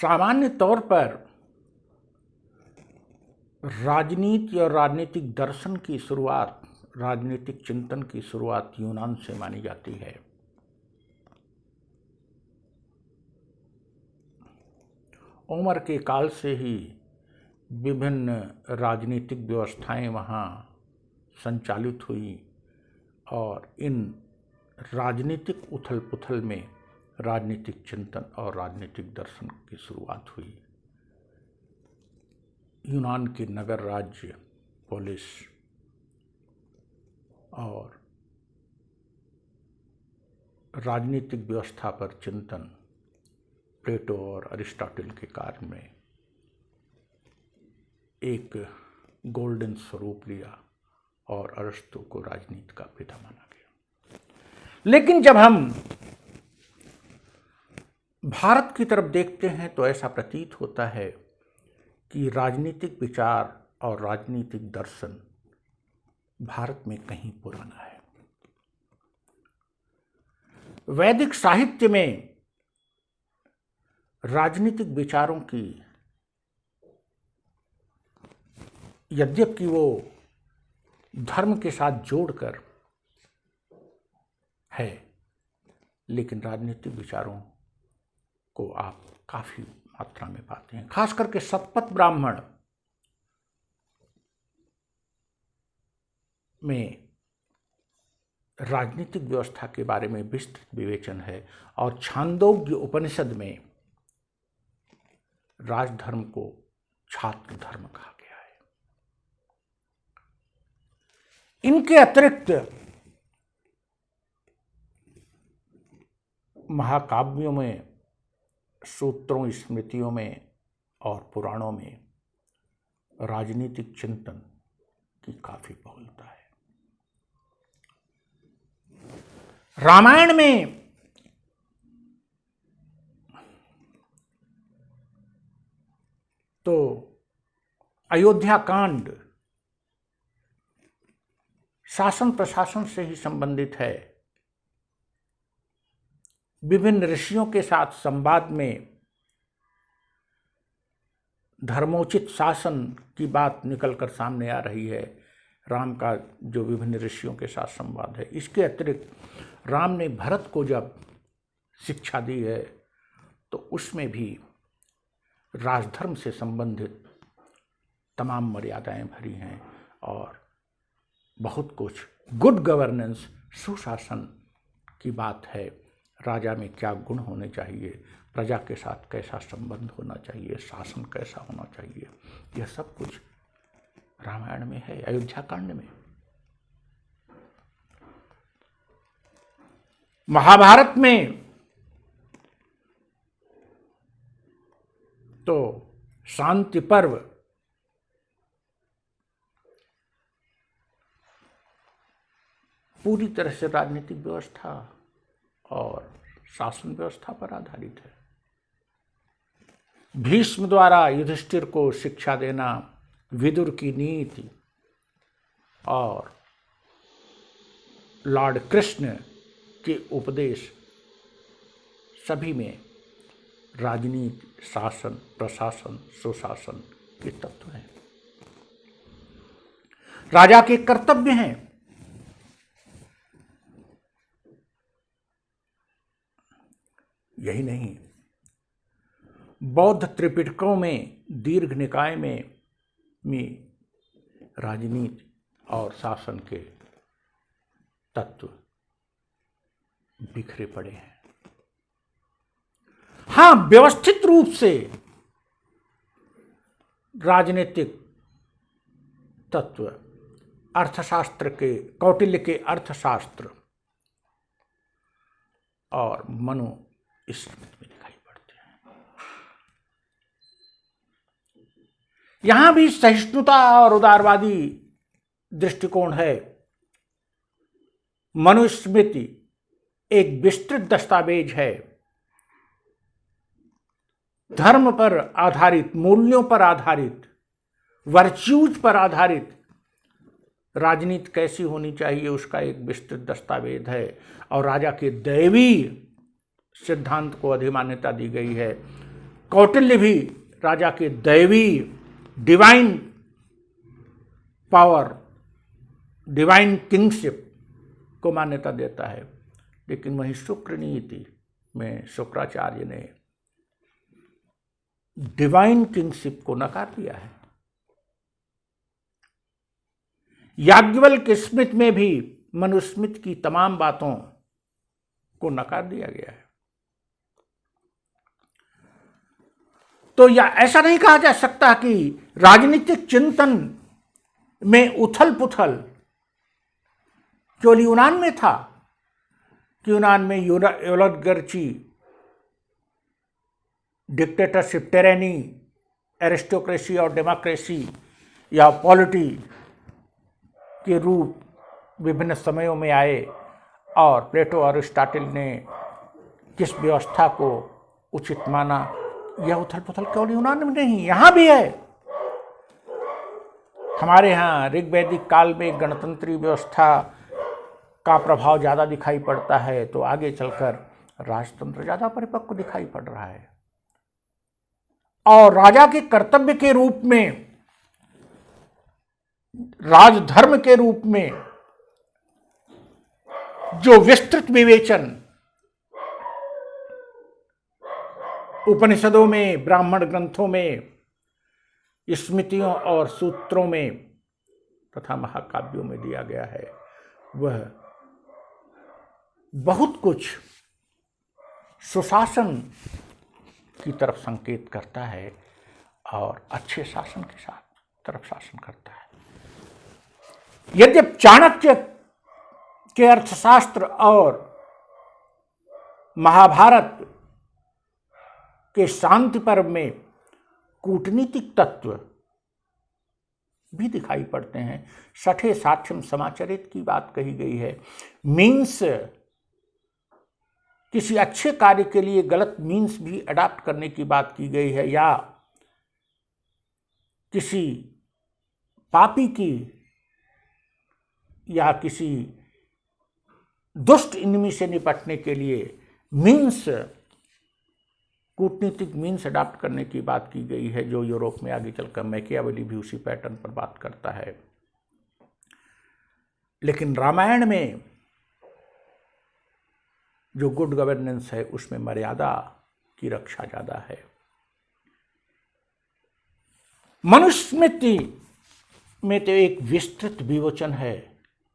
सामान्य तौर पर राजनीति और राजनीतिक दर्शन की शुरुआत, राजनीतिक चिंतन की शुरुआत यूनान से मानी जाती है। उमर के काल से ही विभिन्न राजनीतिक व्यवस्थाएं वहाँ संचालित हुई और इन राजनीतिक उथल पुथल में राजनीतिक चिंतन और राजनीतिक दर्शन की शुरुआत हुई। यूनान के नगर राज्य, पोलिस और राजनीतिक व्यवस्था पर चिंतन प्लेटो और अरिस्टोटल के कार्य में एक गोल्डन स्वरूप लिया और अरस्तु को राजनीति का पिता माना गया। लेकिन जब हम भारत की तरफ देखते हैं तो ऐसा प्रतीत होता है कि राजनीतिक विचार और राजनीतिक दर्शन भारत में कहीं पुराना है। वैदिक साहित्य में राजनीतिक विचारों की यद्यपि वो धर्म के साथ जोड़कर है, लेकिन राजनीतिक विचारों को आप काफी मात्रा में पाते हैं। खास करके शतपथ ब्राह्मण में राजनीतिक व्यवस्था के बारे में विस्तृत विवेचन है और छांदोग्य उपनिषद में राजधर्म को छात्र धर्म कहा गया है। इनके अतिरिक्त महाकाव्यों में, सूत्रों, स्मृतियों में और पुराणों में राजनीतिक चिंतन की काफी बहुलता है। रामायण में तो अयोध्या कांड शासन प्रशासन से ही संबंधित है। विभिन्न ऋषियों के साथ संवाद में धर्मोचित शासन की बात निकलकर सामने आ रही है। राम का जो विभिन्न ऋषियों के साथ संवाद है, इसके अतिरिक्त राम ने भरत को जब शिक्षा दी है तो उसमें भी राजधर्म से संबंधित तमाम मर्यादाएं भरी हैं और बहुत कुछ गुड गवर्नेंस, सुशासन की बात है। राजा में क्या गुण होने चाहिए, प्रजा के साथ कैसा संबंध होना चाहिए, शासन कैसा होना चाहिए, यह सब कुछ रामायण में है, अयोध्या कांड में। महाभारत में तो शांति पर्व पूरी तरह से राजनीतिक व्यवस्था और शासन व्यवस्था पर आधारित है। भीष्म द्वारा युधिष्ठिर को शिक्षा देना, विदुर की नीति और लॉर्ड कृष्ण के उपदेश, सभी में राजनीति, शासन, प्रशासन, सुशासन के तत्व हैं। राजा के कर्तव्य हैं। यही नहीं, बौद्ध त्रिपिटकों में, दीर्घ निकाय में राजनीति और शासन के तत्व बिखरे पड़े हैं। हां, व्यवस्थित रूप से राजनीतिक तत्व अर्थशास्त्र के, कौटिल्य के अर्थशास्त्र और मनु स्मृति में दिखाई पड़ते हैं। यहां भी सहिष्णुता और उदारवादी दृष्टिकोण है। मनुस्मृति एक विस्तृत दस्तावेज है, धर्म पर आधारित, मूल्यों पर आधारित, वर्च्यूज पर आधारित राजनीति कैसी होनी चाहिए उसका एक विस्तृत दस्तावेज है। और राजा के दैवी सिद्धांत को अधिमान्यता दी गई है। कौटिल्य भी राजा के दैवी डिवाइन पावर, डिवाइन किंगशिप को मान्यता देता है, लेकिन वहीं शुक्र नीति में शुक्राचार्य ने डिवाइन किंगशिप को नकार दिया है। याज्ञवल्क्य स्मृति में भी मनुस्मृति की तमाम बातों को नकार दिया गया है। तो या ऐसा नहीं कहा जा सकता कि राजनीतिक चिंतन में उथल पुथल केवल यूनान में था, कि यूनान में ओलिगार्ची, डिक्टेटरशिप, टेरेनी, एरिस्टोक्रेसी और डेमोक्रेसी या पॉलिटी के रूप विभिन्न समयों में आए, और प्लेटो और अरिस्टोटल ने किस व्यवस्था को उचित माना। यह उथल पुथल केवल यूनान में नहीं, यहाँ भी है। हमारे यहाँ ऋग्वैदिक काल में गणतंत्री व्यवस्था का प्रभाव ज़्यादा दिखाई पड़ता है, तो आगे चलकर राजतंत्र ज़्यादा परिपक्व दिखाई पड़ रहा है। और राजा के कर्तव्य के रूप में, राजधर्म के रूप में जो विस्तृत विवेचन उपनिषदों में, ब्राह्मण ग्रंथों में, स्मृतियों और सूत्रों में तथा महाकाव्यों में दिया गया है, वह बहुत कुछ सुशासन की तरफ संकेत करता है और अच्छे शासन के साथ तरफ शासन करता है। यद्यपि चाणक्य के अर्थशास्त्र और महाभारत के शांति पर्व में कूटनीतिक तत्व भी दिखाई पड़ते हैं। सठे साक्ष्यम समाचरित की बात कही गई है। मीन्स, किसी अच्छे कार्य के लिए गलत मीन्स भी अडॉप्ट करने की बात की गई है, या किसी पापी की या किसी दुष्ट इनमी से निपटने के लिए मीन्स, कूटनीतिक मीन्स अडॉप्ट करने की बात की गई है, जो यूरोप में आगे चलकर मैकियावेली भी उसी पैटर्न पर बात करता है। लेकिन रामायण में जो गुड गवर्नेंस है, उसमें मर्यादा की रक्षा ज़्यादा है। मनुस्मृति में तो एक विस्तृत विवेचन है।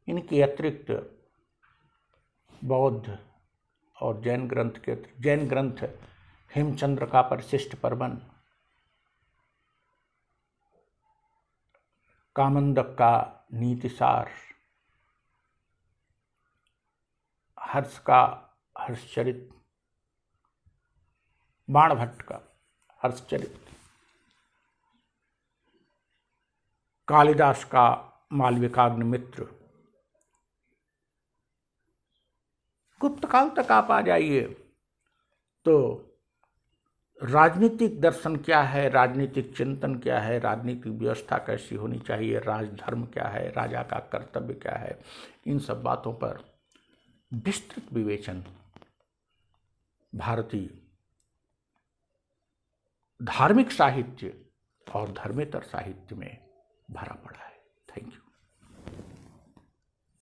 इनके अतिरिक्त बौद्ध और जैन ग्रंथ हेमचंद्र का परिशिष्ट पर्वन, कामंदक का नीतिसार, हर्ष का हर्षचरित, बाणभट्ट का हर्षचरित, कालिदास का मालविकाग्निमित्र, गुप्त काल तक आप आ जाइए तो राजनीतिक दर्शन क्या है, राजनीतिक चिंतन क्या है, राजनीतिक व्यवस्था कैसी होनी चाहिए, राजधर्म क्या है, राजा का कर्तव्य क्या है, इन सब बातों पर विस्तृत विवेचन भारतीय धार्मिक साहित्य और धर्मेतर साहित्य में भरा पड़ा है। Thank you.